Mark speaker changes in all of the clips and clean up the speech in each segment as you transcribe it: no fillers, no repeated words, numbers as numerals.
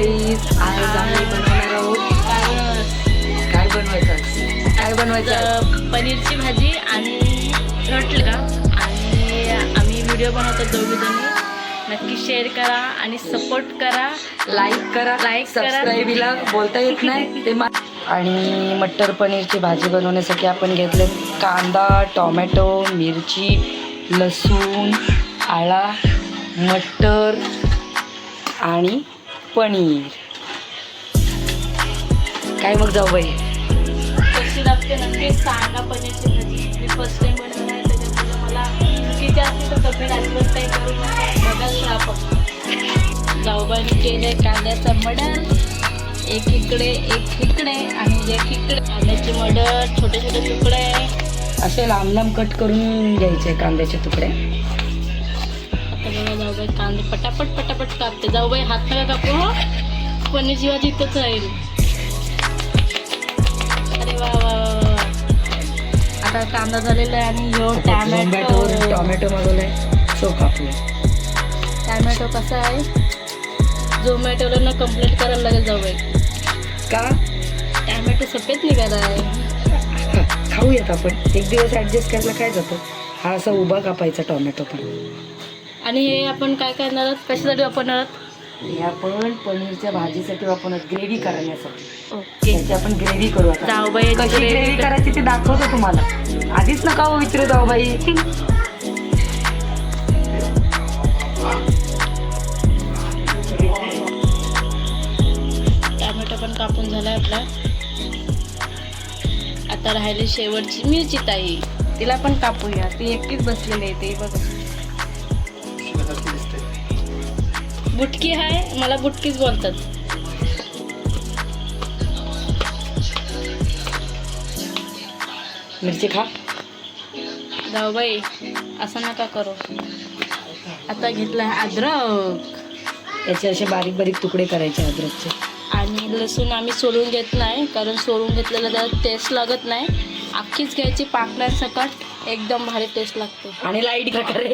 Speaker 1: गाईस, आज आम्ही बनवणार आहोत काय बनवायचं
Speaker 2: पनीरची भाजी आणि रोटली का. आणि आम्ही व्हिडिओ बनवतो दोघी जणी. नक्की शेअर करा आणि सपोर्ट करा,
Speaker 1: लाईक करा. सबस्क्राईबला बोलता येत नाही ते आणि मटर पनीरची भाजी बनवण्यासाठी आपण घेतले कांदा, टोमॅटो, मिरची, लसूण, आला, मटर आणि पनीर. काय मग जाऊ बाई,
Speaker 2: कशी लागते नक्की सांगा. पनीरची भाजी मी फर्स्ट टाइम बनवणार आहे, त्याच्यामुळे मला चुकीची असते तर कमेंट आजच काही करू बघायला आपण. जाऊबाईने केले कांद्याचा मडर, एक इकडे आणि एक इकडे. कांद्याचे मडर छोटे छोटे तुकडे
Speaker 1: असे लांब लांब कट करून घ्यायचे कांद्याचे तुकडे.
Speaker 2: आता बघा जाऊबाई कांदे पटापट कापते. जाऊबाई हात नका कापू हो, पनीरची भाजी इथंच राहील. अरे वा वा वा. आता कांदा झालेला आहे आणि ह्यो
Speaker 1: टोमॅटो मागवलाय सो कापले.
Speaker 2: टॅमॅटो कसा आहे, झोमॅटोला ना कंप्लीट करायला लागेल जाऊबाई.
Speaker 1: का
Speaker 2: टॅमॅटो सफेद निघाला आहे.
Speaker 1: खाऊयात आपण, एक दिवस ऍडजस्ट करायला काय जातं. हा असा उभा कापायचा टोमॅटो पण.
Speaker 2: आणि हे आपण काय करणार आहोत, कशासाठी वापरणार आहोत?
Speaker 1: हे आपण पनीरच्या भाजीसाठी वापरणार, ग्रेव्ही करण्यासाठी.
Speaker 2: ओके,
Speaker 1: त्याची आपण ग्रेव्ही करू. आता
Speaker 2: जाऊबाई
Speaker 1: कशी ग्रेव्ही करायची ते दाखवतो तुम्हाला. आधीच नका हो विचारू जाऊबाई.
Speaker 2: टॅमॅटो पण कापून झालाय आपला. आता राहिली शेवटची मिरची ताई, तिला पण कापूया. ती एकटीच बसलेली आहे. ते बघा बुटकी आहे, मला बुटकीच बोलतात.
Speaker 1: मिरची खा
Speaker 2: जाऊबाई असं नका करू. आता घेतला अद्रक,
Speaker 1: याचे असे बारीक बारीक तुकडे करायचे अद्रकचे.
Speaker 2: आणि लसूण आम्ही सोलून घेत नाही, कारण सोलून घेतलेला त्याला टेस्ट लागत नाही. अख्खीच घ्यायची पाकळ्यांसकट, एकदम भारी टेस्ट लागते.
Speaker 1: आणि लाईट का करे,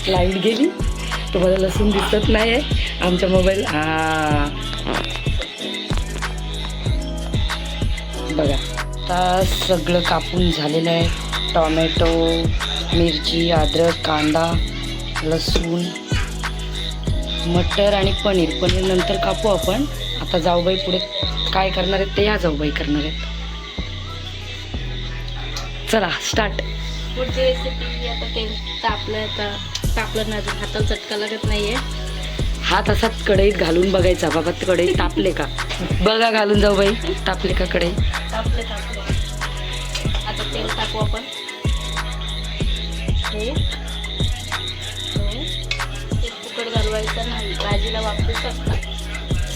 Speaker 1: लाईट गेली तुम्हाला लसूण दिसत नाही आमच्या मोबाईल. हा बघा, आता सगळं कापून झालेलं आहे. टोमॅटो, मिरची, अद्रक, कांदा, लसूण, मटर आणि पनीर नंतर कापू आपण. आता जाऊबाई पुढे काय करणार आहेत ते या जाऊबाई करणार आहेत. चला स्टार्ट.
Speaker 2: पुढची रेसिपी आता तेल तापलं ना, अजून हाताला चटका लागत नाहीये.
Speaker 1: हात असाच कढईत घालून बघायचा, बाबा कढईत तापले का बघा, घालून जाऊबाई तापले का कढई.
Speaker 2: तापले. आता तेल टाकू आपण. हे फुकट घालवायचं नाही, भाजीला वापरू शकता.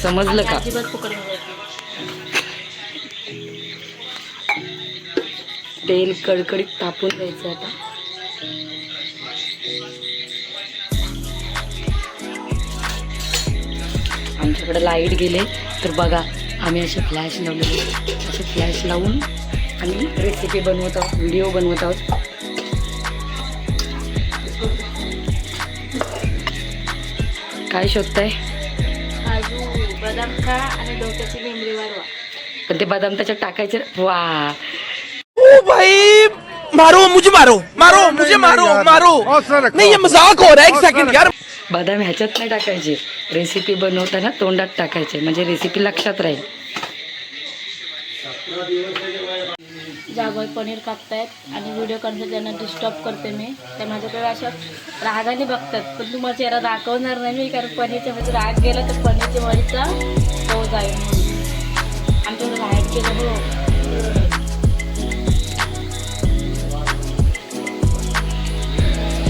Speaker 1: समजलं का.
Speaker 2: अजिबात फुकट घालायचं.
Speaker 1: तेल कडकडीत तापून द्यायचं. आता आमच्याकडे लाईट गेले तर बघा, आम्ही असे फ्लॅश लावलेले, असे फ्लॅश लावून आणि रेसिपी बनवत आहोत, व्हिडिओ बनवत आहोत. काय शोधताय?
Speaker 2: काजू बदाम खा आणि डोक्याची मेमरी वाढवा.
Speaker 1: पण ते बदाम त्याच्यात टाकायचे. वा
Speaker 3: ओ भाई, मारो मुझे, मारो मुझे, मारो नहीं, ये मजाक हो रहा है. एक सेकंड यार.
Speaker 1: बदाम ह्याच्यात नाही टाकायचे, रेसिपी बनवताना तोंडात टाकायचे, म्हणजे रेसिपी लक्षात राहील.
Speaker 2: जागोई पनीर कापतायत आणि व्हिडिओ करण्यासाठी त्यांना डिस्टर्ब करते मी. ते माझ्याकडे अशा रागाने बघतात, पण तुम्हाला चेहरा दाखवणार नाही मी, कारण पनीरच्या मध्ये राग गेला तर पनीरच्या भाजीचा तो जाईल म्हणून आमच्याकडे बाहेर केलं. हो,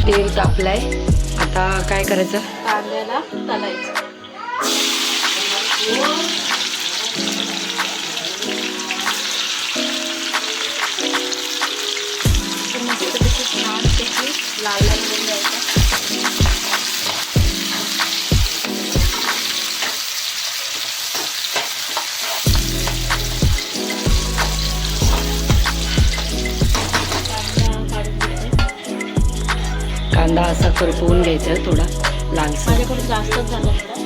Speaker 1: तेल तापलंय. आता काय करायचं,
Speaker 2: कांद्याला तळायचं. मस्तपैकी छानपैकी लाल लाल करून द्यायचं.
Speaker 1: कांदा असा करपवून घ्यायचा, थोडा लालसर.
Speaker 2: माझ्याकडून जास्तच झालं थोडं.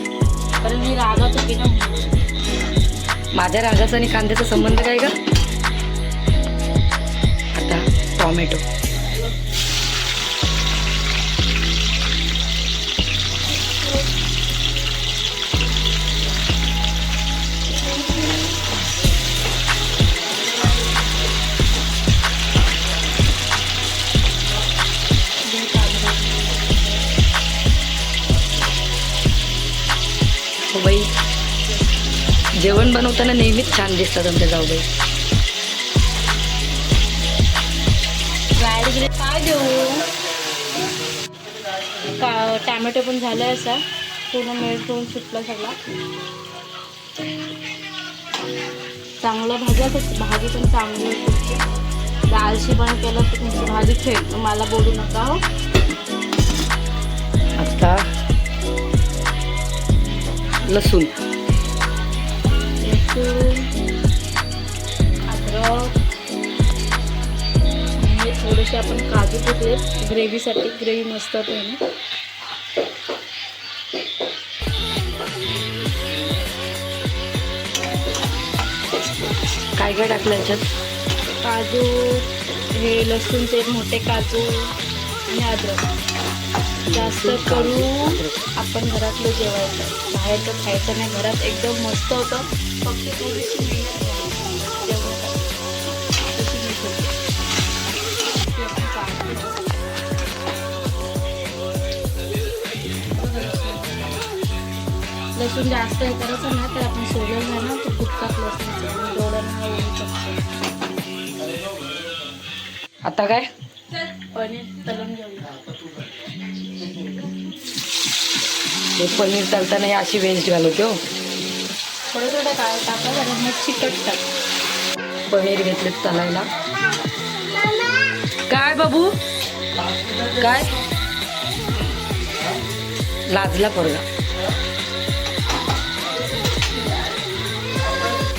Speaker 2: कारण मी रागात होती ना.
Speaker 1: माझ्या रागाचा आणि कांद्याचा संबंध काय का? आता टॉमॅटो. हो बाई, जेवण बनवताना नेहमीच छान दिसतात आमच्या जाऊबाई.
Speaker 2: काय देऊ? टॅमॅटो पण झालं असा पूर्ण मेल्ट होऊन सुटला सगळा. चांगलं भाजी पण चांगली होती. डाळशी पण केलं तर तुमची भाजी फेक मला बोलू नका हो.
Speaker 1: आता लसूण,
Speaker 2: अद्रक, हे थोडेसे आपण काजू घेतले ग्रेव्हीसाठी. ग्रेव्ही मस्त होते ना.
Speaker 1: काय काय टाकलं याच्यात?
Speaker 2: काजू, हे लसूणचे मोठे काजू आणि अद्रक. जास्त करून आपण घरातलं जेवायचं, बाहेरचं खायचं नाही. घरात एकदम मस्त होतं. फक्त थोडीशी मेहनत घ्यायची जेवणासाठी. तशी मीठ होते. ते आपण काढतो. लसूण जास्त हे करायचं ना तर आपण सोडलं नाही ना तर फुटतात लसूणचं. डोळ्यांना ओळू शकतो.
Speaker 1: आता काय?
Speaker 2: पनीर तळून घेऊया.
Speaker 1: हे पनीर तळताना ही अशी वेस्ट घालवते हो.
Speaker 2: थोडं थोडं काय टाका जरा मग चिकटतात.
Speaker 1: पनीर घेतले तळायला. काय बाबू काय? लाजला पोरगा.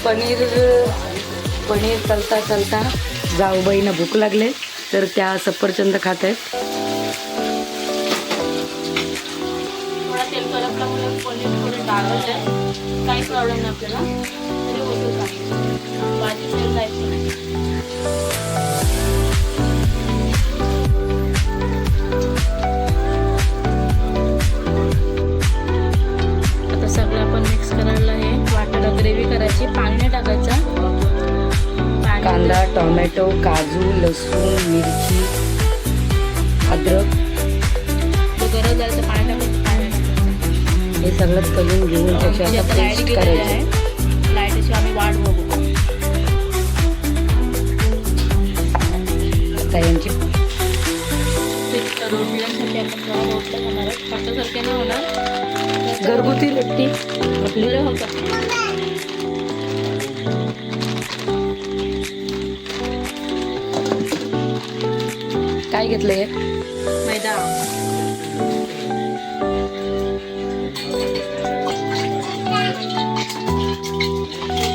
Speaker 1: पनीर तळता तळता जाऊबाईंना भूक लागले तर त्या सफरचंद खात आहेत.
Speaker 2: थोडा तेल करपला म्हणून पनीर थोडं डाळलं आहे. काही प्रॉब्लेम नाही आपल्याला. तरी होतं का भाजी तेल जायचं नाही. आता सगळं आपण मिक्स करायला हे वाटायला ग्रेव्ही करायची. पाणी नाही टाकायचं.
Speaker 1: कांदा, टोमॅटो, काजू, लसूण, मिरची, अद्रक
Speaker 2: गरज आहे तर पाणी टाकायचं.
Speaker 1: हे सगळं तळून घेऊन त्याची आता पेस्ट करायची.
Speaker 2: लाईटची आम्ही वाट बघू.
Speaker 1: आता यांची
Speaker 2: रोटल्यांसाठी आपण थोडा रोटला खाणार आहोत. फाटासारखे नाही होणार.
Speaker 1: घरगुती रोटी आपली.
Speaker 2: होतं.
Speaker 1: काय घेतलं हे?
Speaker 2: मैदा.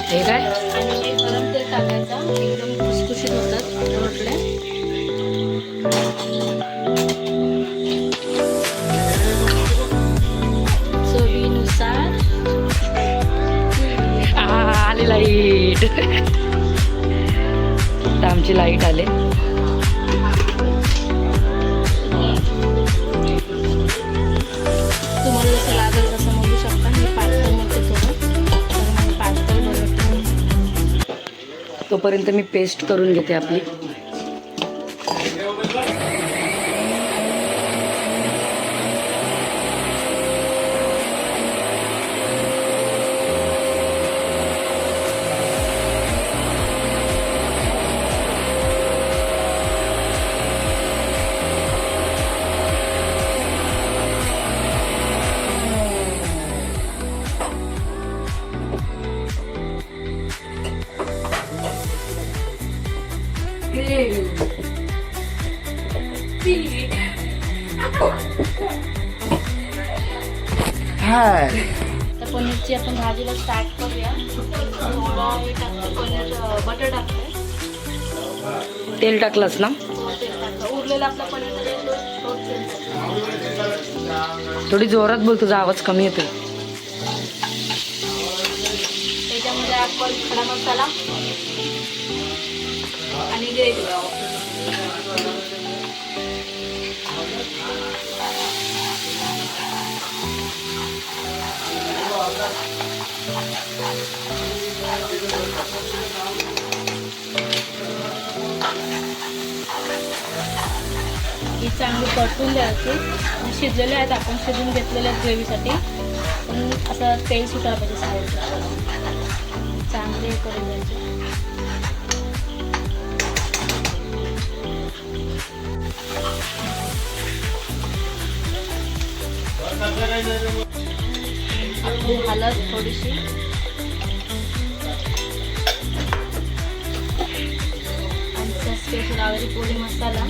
Speaker 1: हे काय?
Speaker 2: आणि हे गरम तेल टाकायचं. एकदम खुसखुशीत होतात रोटल्या. चवीनुसार.
Speaker 1: आले लाईट. आता आमची लाईट आले.
Speaker 2: तुम्हाला जसं लागेल तसं म्हणू शकता. मी पातळ म्हणते थोडं तर मी पातळ बनवते.
Speaker 1: तोपर्यंत मी पेस्ट करून घेते आपली.
Speaker 2: तर पनीरची आपण भाजीला स्टार्ट करूया. थोडा हे टाकतो पनीर बटर टाकते.
Speaker 1: तेल टाकलंस ना?
Speaker 2: तेल टाकतं. उरलेलं आपलं पनीर
Speaker 1: थोडी जोरात बोल, तुझा आवाज कमी येतोय.
Speaker 2: सिंपल खडा मसाला आणि ग्रेव्ही. ही चांगली परतून द्यायची. शिजलेले आहेत, आपण शिजून घेतलेले आहेत ग्रेव्हीसाठी. पण असं तेल सुटायला पाहिजे साईडला. चांगले करून द्यायचे. आपली हळद थोडीशी, आणि स्पेशल आवडी पोळी मसाला.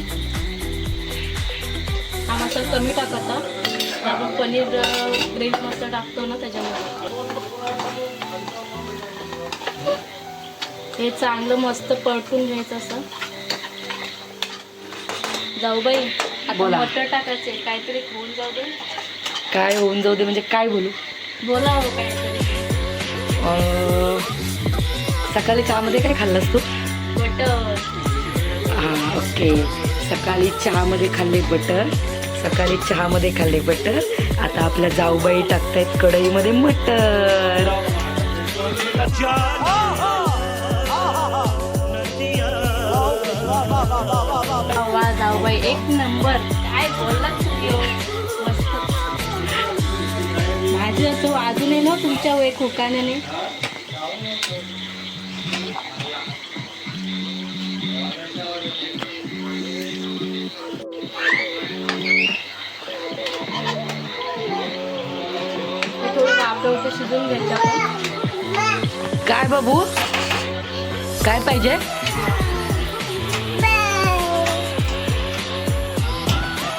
Speaker 2: हा मसाला कमी टाकायचा, आपण पनीर ग्रेव्ही मसाला टाकतो ना त्याच्यामध्ये. हे चांगलं मस्त परतून घ्यायचं असं. जाऊ बाई, आता
Speaker 1: बोला.
Speaker 2: मटर टाकायचे. काहीतरी होऊन जाऊ दे.
Speaker 1: काय होऊन जाऊ दे म्हणजे काय बोलू?
Speaker 2: बोला हो काहीतरी.
Speaker 1: सकाळी चहामध्ये काय खाल्लंस तू?
Speaker 2: बटर.
Speaker 1: हां, ओके. सकाळी चहामध्ये खाल्ले बटर. सकाळी चहामध्ये खाल्ले बटर. आता आपल्या जाऊबाई टाकतायत कढईमध्ये मटर.
Speaker 2: वा जाऊबाई, एक नंबर. काय बोललात तुम्ही हो? मस्त. माझी असं वाजू नये ना तुमच्या एक हुकाण्याने. थोडं आपलं शिजून घ्यायचं आपण.
Speaker 1: काय बाबू, काय पाहिजे?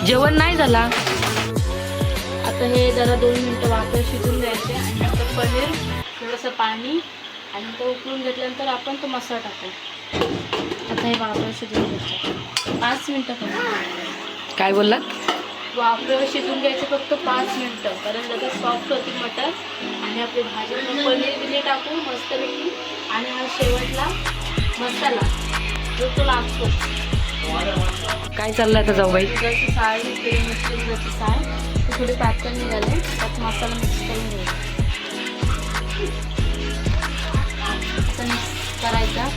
Speaker 1: जेवण नाही झाला.
Speaker 2: आता हे जरा 2 मिनटं वाफेवर शिजून द्यायचे. आणि नंतर पनीर, थोडंसं पाणी, आणि तो उकळून घेतल्यानंतर आपण तो मसाला टाकू. आता हे वाफेवर शिजून घ्यायचं 5 मिनटं फक्त.
Speaker 1: काय बोललात?
Speaker 2: वाफेवर शिजून घ्यायचं फक्त 5 मिनटं, कारण लगेच सॉफ्ट होती मटर. आणि आपली भाजी पनीर बिनी टाकू मस्तपैकी. आणि हा शेवटला मसाला जो तो लागतो.
Speaker 1: काय चाललंय आता जाऊबाई?
Speaker 2: जशी साय निघते, जशी साय ती थोडी पातळ निघाले, त्यात मसाला मिक्स करून घ्यायचा. असं मिक्स करायचा.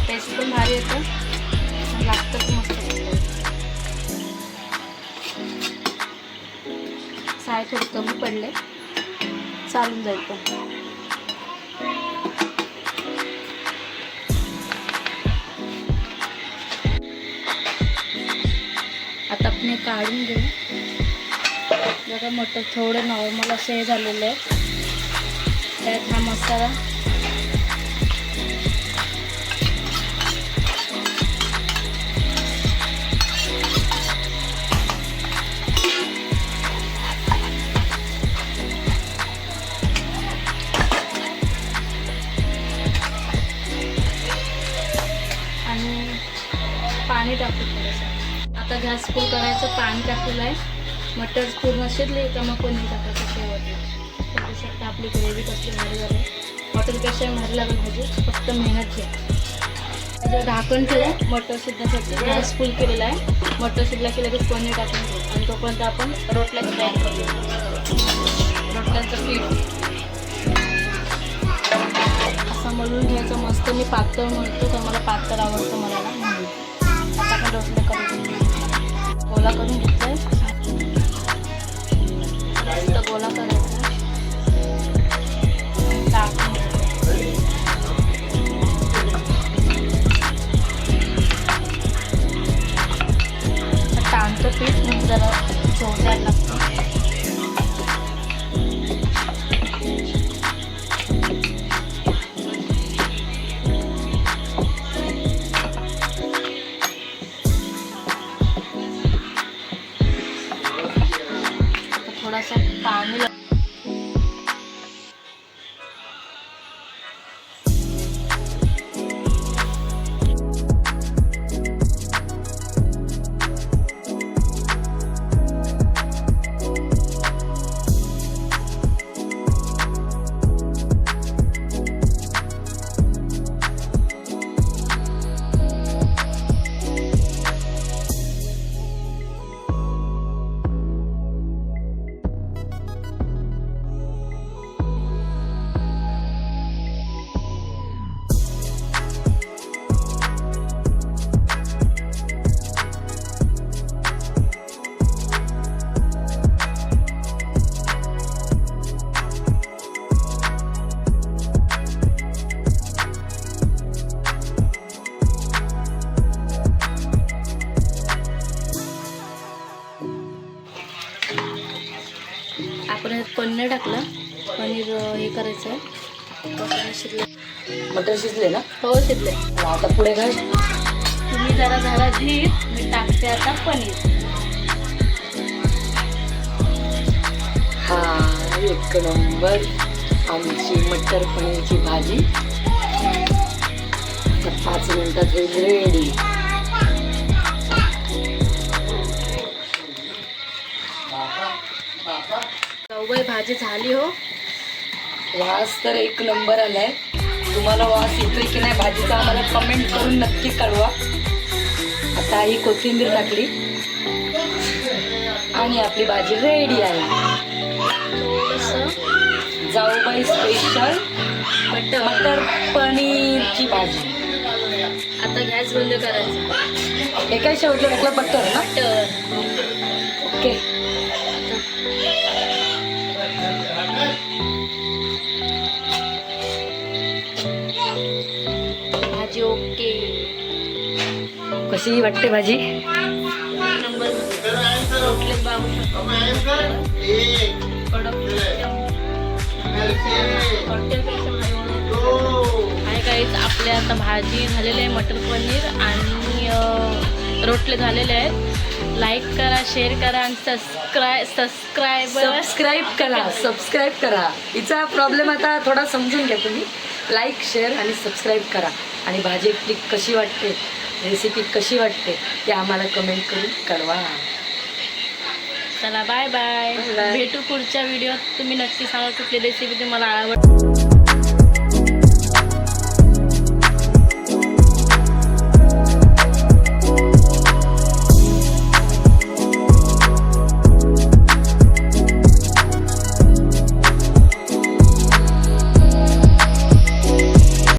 Speaker 2: टेस्ट पण भारी येतं, लागतं पण मस्त. साय थोडी कमी पडले, चालून जाईल पण. आता आपण हे काढून घेऊ. बघा मटर थोडं नॉर्मल असे हे झालेले आहे. त्यात हा मसाला, आणि पाणी टाकू थोडंसं. आता गॅस फुल करायचं. पाणी टाकलेलं आहे. मटर पूर्ण शिजले का मग पनीर टाकायचं शेवटला. बघू शकता आपली ग्रेव्ही कसली भारी झाली. मटरपेक्षा भारी लागेल भाजी, फक्त मेहनत घ्या. त्याच्यावर ढाकण ठेवून मटर शिजण्यासाठी गॅस फुल केलेला आहे. मटर शिजला की लगेच पनीर टाकून घेऊ. आणि तोपर्यंत आपण रोटल्याची तयारी करू. रोटल्यांचं पीठ असं मळून घ्यायचं मस्त. मी पातळ म्हणतो, तर मला पातळ आवडतं मला ना, म्हणून. आता आपण रोटल्या करून गोला करून घेतलाय. मस्त गोला करायचा. टाकून ताणतो पीठ, म्हणजे जरा जोरदार लागतो. थोडासा पाणी आपण ह्यात पनीर टाकलं. पनीर हे करायचं आहे. मसाला शिजले.
Speaker 1: मटर शिजले ना?
Speaker 2: हो शिजले.
Speaker 1: आता पुढे काय?
Speaker 2: तुम्ही जरा झाला धीर. मी टाकते आता पनीर.
Speaker 1: हा एक नंबर आमची मटर पनीरची भाजी 5 मिनिटात होईल रेडी.
Speaker 2: जाऊबाई भाजी झाली हो.
Speaker 1: वास तर एक नंबर आलाय. तुम्हाला वास येतोय की नाही भाजीचा आम्हाला कमेंट करून नक्की कळवा. आता ही कोथिंबीर टाकली आणि आपली भाजी रेडी आहे.
Speaker 2: थोडंसं
Speaker 1: जाऊबाई स्पेशल मटर पनीरची भाजी.
Speaker 2: आता गॅस बंद करायचा.
Speaker 1: हे काय शेवटलं टाकलं बटर ना?
Speaker 2: तर
Speaker 1: ओके.
Speaker 2: भाजी ओके.
Speaker 1: कशी वाटते भाजी?
Speaker 2: नंबर रोटले बाबू कडक हॉटेलपेक्षा भारी बनवतो. आणि काहीच आपल्या आता भाजी झालेली आहे. मटर पनीर आणि रोटले झालेले आहेत. लाईक करा, शेअर करा आणि
Speaker 1: सबस्क्राईब करा. हिचा प्रॉब्लेम आता थोडा समजून घ्या तुम्ही. लाईक शेअर आणि सबस्क्राईब करा. आणि भाजी आपली कशी वाटते, रेसिपी कशी वाटते ते आम्हाला कमेंट करून कळवा.
Speaker 2: चला बाय बाय.
Speaker 1: बाय.
Speaker 2: भेटू पुढच्या व्हिडिओत. तुम्ही नक्की सांगा कुठली रेसिपी तुम्हाला आवडते.